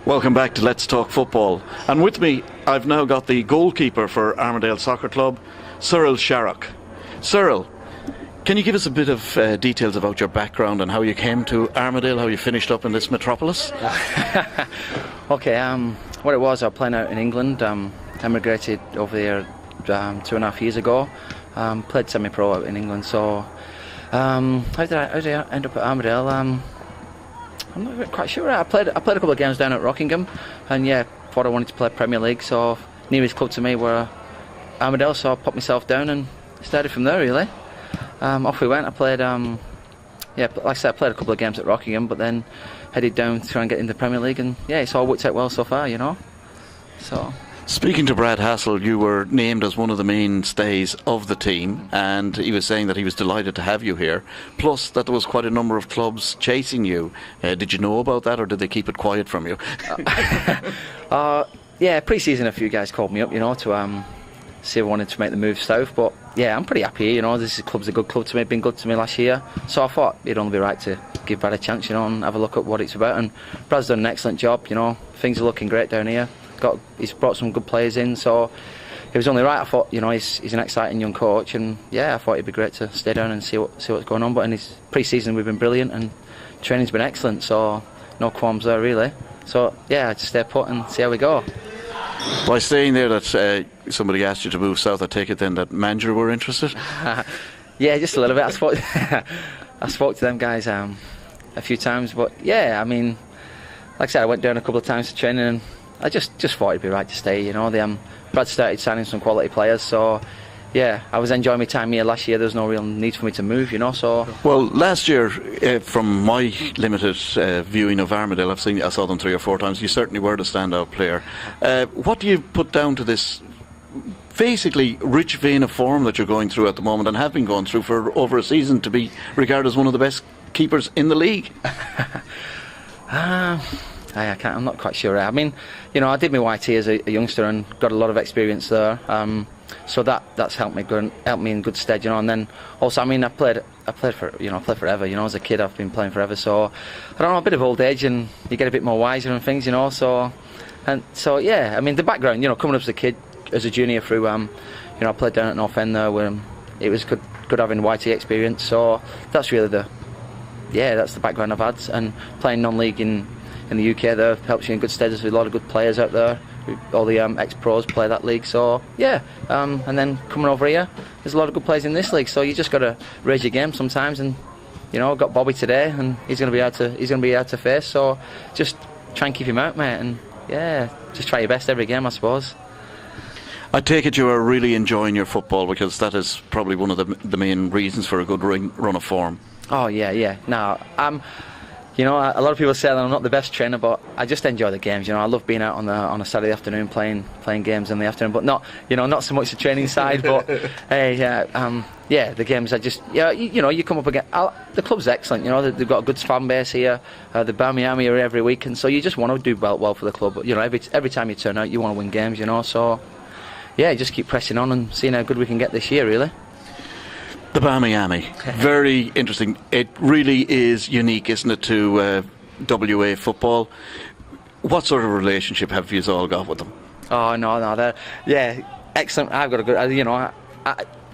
Welcome back to Let's Talk Football. And with me, I've now got the goalkeeper for Armadale Soccer Club, Cyril Sharrock. Cyril, can you give us a bit of details about your background and how you came to Armadale, how you finished up in this metropolis? Okay, what it was, I was playing out in England, emigrated over there 2.5 years ago, played semi-pro out in England, so how did I end up at Armadale? I'm not really quite sure. I played a couple of games down at Rockingham, and yeah, thought I wanted to play Premier League, so nearest club to me were Armadale, so I popped myself down and started from there really. Off we went. I played, like I said, I played a couple of games at Rockingham, but then headed down to try and get into the Premier League, and yeah, it's all worked out well so far, you know. So. Speaking to Brad Hassel, you were named as one of the mainstays of the team, and he was saying that he was delighted to have you here, plus that there was quite a number of clubs chasing you. Did you know about that, or did they keep it quiet from you? Yeah, pre-season a few guys called me up, you know, to see if I wanted to make the move south, but yeah, I'm pretty happy, you know. This club's a good club to me, been good to me last year, so I thought it'd only be right to give Brad a chance, you know, and have a look at what it's about, and Brad's done an excellent job, you know. Things are looking great down here. He's brought some good players in, so it was only right. I thought, you know, he's an exciting young coach, and yeah, I thought it'd be great to stay down and see what's going on. But in his pre-season, we've been brilliant, and training's been excellent, so no qualms there really. So yeah, I just stay put and see how we go. By saying there that somebody asked you to move south, I take it then that Manger were interested? Yeah, just a little bit. I spoke to them guys a few times, but yeah, I mean, like I said, I went down a couple of times to training, and I just thought it'd be right to stay, you know. Brad started signing some quality players, so yeah, I was enjoying my time here last year. There was no real need for me to move, you know. So well, last year, from my limited viewing of Armadale, I saw them 3 or 4 times. You certainly were the standout player. What do you put down to this basically rich vein of form that you're going through at the moment, and have been going through for over a season, to be regarded as one of the best keepers in the league? I'm not quite sure. I mean, you know, I did my YT as a youngster and got a lot of experience there. So that's helped me in good stead, you know. And then also, I mean, I played forever. You know, as a kid, I've been playing forever. So I don't know, a bit of old age, and you get a bit more wiser and things, you know. So yeah, I mean, the background, you know, coming up as a kid, as a junior through, you know, I played down at North End there, where it was good having YT experience. So that's really that's the background I've had, and playing non-league in the UK there helps you in good stead. There's a lot of good players out there. All the ex-pros play that league, so yeah. And then coming over here, there's a lot of good players in this league. So you just got to raise your game sometimes. And you know, got Bobby today, and he's going to be hard to face. So just try and keep him out, mate. And yeah, just try your best every game, I suppose. I take it you are really enjoying your football, because that is probably one of the main reasons for a good run of form. Oh yeah. No, you know, a lot of people say that I'm not the best trainer, but I just enjoy the games. You know, I love being out on a Saturday afternoon playing games in the afternoon, but not so much the training side. But hey, the games. You know, you come up against the club's excellent. You know, they've got a good fan base here. The Birmingham are every week, and so you just want to do well for the club. You know, every time you turn out, you want to win games. You know, so yeah, just keep pressing on and seeing how good we can get this year, really. The Birmingham, very interesting. It really is unique, isn't it, to WA football? What sort of relationship have you all got with them? Oh no, they're excellent. I've got a good, you know,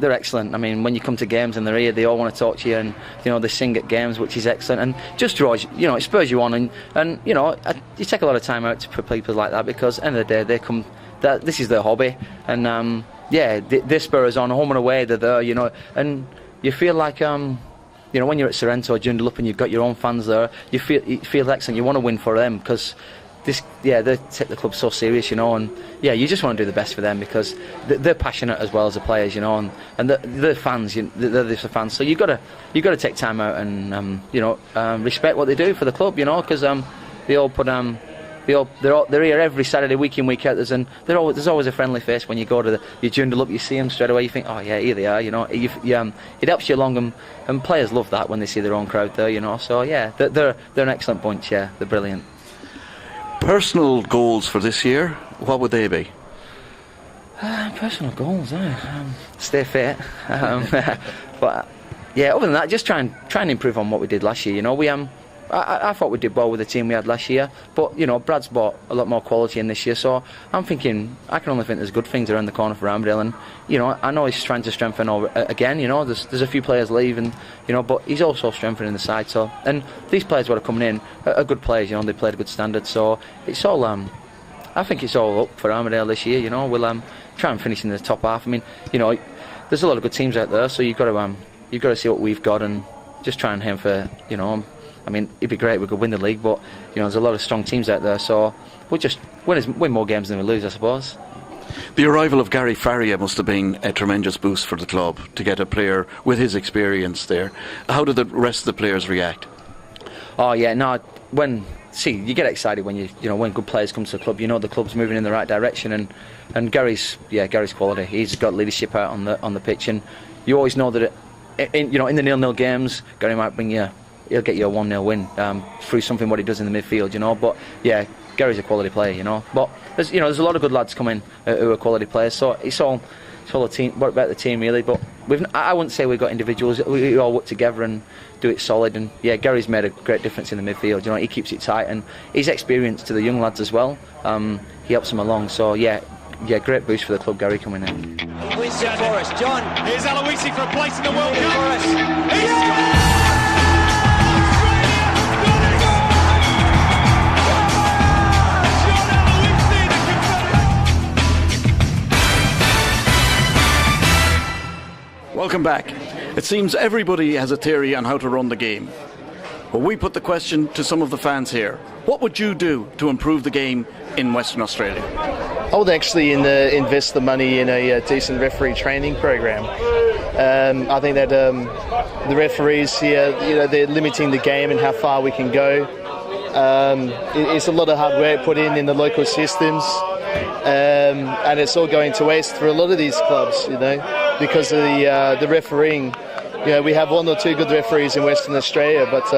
they're excellent. I mean, when you come to games and they're here, they all want to talk to you, and you know, they sing at games, which is excellent, and just draws, you know, it spurs you on, and you know, you take a lot of time out for people like that, because at the end of the day, they come. This is their hobby, and they spur us on home and away. They're there, you know, and you feel like you know, when you're at Sorrento or Joondalup and you've got your own fans there, you feel excellent. You want to win for them, because they take the club so serious, you know, and yeah, you just want to do the best for them, because they're passionate as well as the players, you know, and they're fans. They're the fans, so you got to take time out and you know, respect what they do for the club, you know, because they all put they're here every Saturday, week in, week out. There's always a friendly face when you go to your Joondalup. You see them straight away. You think, oh yeah, here they are. You know, it helps you along, and players love that when they see their own crowd there. You know, so yeah, they're an excellent bunch. Yeah, they're brilliant. Personal goals for this year, what would they be? Personal goals, stay fit. But yeah, other than that, just try and improve on what we did last year. You know, I thought we did well with the team we had last year, but you know, Brad's brought a lot more quality in this year, so I'm thinking, I can only think there's good things around the corner for Armadale, and you know, I know he's trying to strengthen again. You know, there's a few players leaving, you know, but he's also strengthening the side. So, and these players that are coming in are good players. You know, they played a good standard, so it's all. I think it's all up for Armadale this year. You know, we'll try and finish in the top half. I mean, you know, there's a lot of good teams out there, so you've got to see what we've got and just try and aim for, you know. I mean, it'd be great if we could win the league, but you know, there's a lot of strong teams out there, so we'll just win more games than we lose, I suppose. The arrival of Gary Farrier must have been a tremendous boost for the club to get a player with his experience there. How did the rest of the players react? Oh yeah, no. You get excited when when good players come to the club. You know the club's moving in the right direction, and Gary's quality. He's got leadership out on the pitch, and you always know that in the 0-0 games, Gary might bring you. He'll get you a 1-0 win through something what he does in the midfield, you know. But yeah, Gary's a quality player, you know. But there's a lot of good lads coming who are quality players. So it's all a team. What about the team really? But I wouldn't say we've got individuals. We all work together and do it solid. And yeah, Gary's made a great difference in the midfield. You know, he keeps it tight and he's experienced to the young lads as well. He helps them along. So yeah, great boost for the club. Gary coming in. Aloisi for us, John. Here's Aloisi for a place in the World Cup. For us. Welcome back. It seems everybody has a theory on how to run the game. Well, we put the question to some of the fans here. What would you do to improve the game in Western Australia? I would actually invest the money in a decent referee training program. I think that the referees here, they're limiting the game and how far we can go. It's a lot of hard work put in the local systems, and it's all going to waste for a lot of these clubs, because of the refereeing. We have one or two good referees in Western Australia, but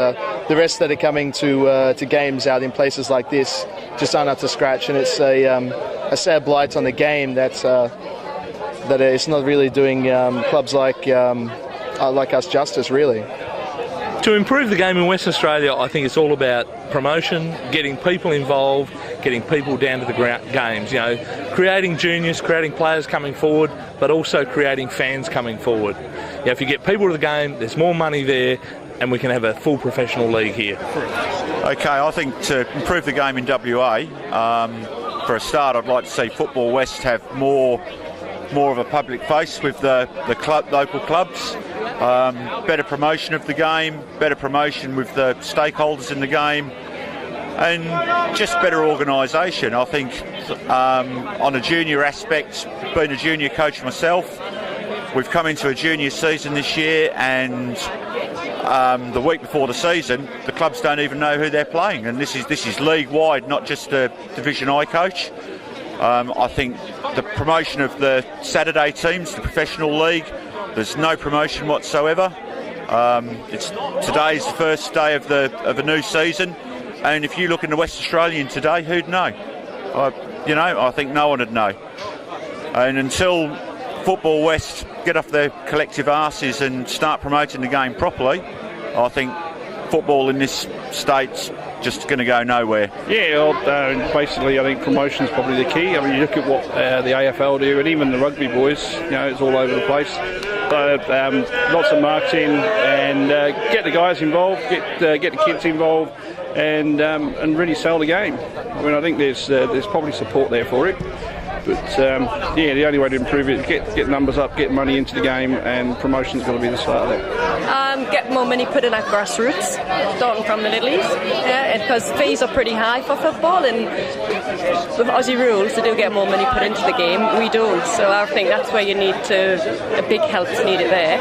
the rest that are coming to games out in places like this just aren't up to scratch, and it's a sad blight on the game that it's not really doing clubs like us justice, really. To improve the game in Western Australia, I think it's all about promotion, getting people involved, getting people down to the games, creating juniors, creating players coming forward, but also creating fans coming forward. If you get people to the game, there's more money there, and we can have a full professional league here. Okay, I think to improve the game in WA, for a start, I'd like to see Football West have more of a public face with the local clubs. Better promotion of the game, better promotion with the stakeholders in the game, and just better organisation. I think on a junior aspect, being a junior coach myself, we've come into a junior season this year, and the week before the season, the clubs don't even know who they're playing, and this is league-wide, not just a Division I coach. I think the promotion of the Saturday teams, the professional league, there's no promotion whatsoever. Today's the first day of a new season, and if you look in the West Australian today, who'd know? I think no one would know. And until Football West get off their collective arses and start promoting the game properly, I think football in this state's just going to go nowhere. Yeah, basically I think promotion's probably the key. I mean, you look at what the AFL do, and even the rugby boys, it's all over the place. Lots of marketing, and get the guys involved, get the kids involved, and really sell the game. I mean, I think there's probably support there for it. But the only way to improve it is get numbers up, get money into the game, and promotion's got to be the start of it. Get more money put in at grassroots, starting from the Little East, because fees are pretty high for football, and with Aussie rules, they do get more money put into the game. We don't, so I think that's where you need a big help's needed there.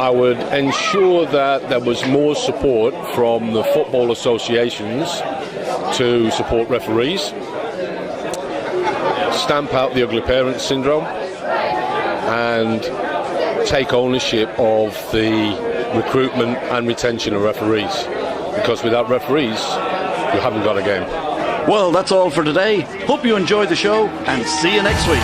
I would ensure that there was more support from the football associations to support referees. Stamp out the ugly parent syndrome and take ownership of the recruitment and retention of referees, because without referees you haven't got a game. Well, that's all for today. Hope you enjoyed the show, and see you next week.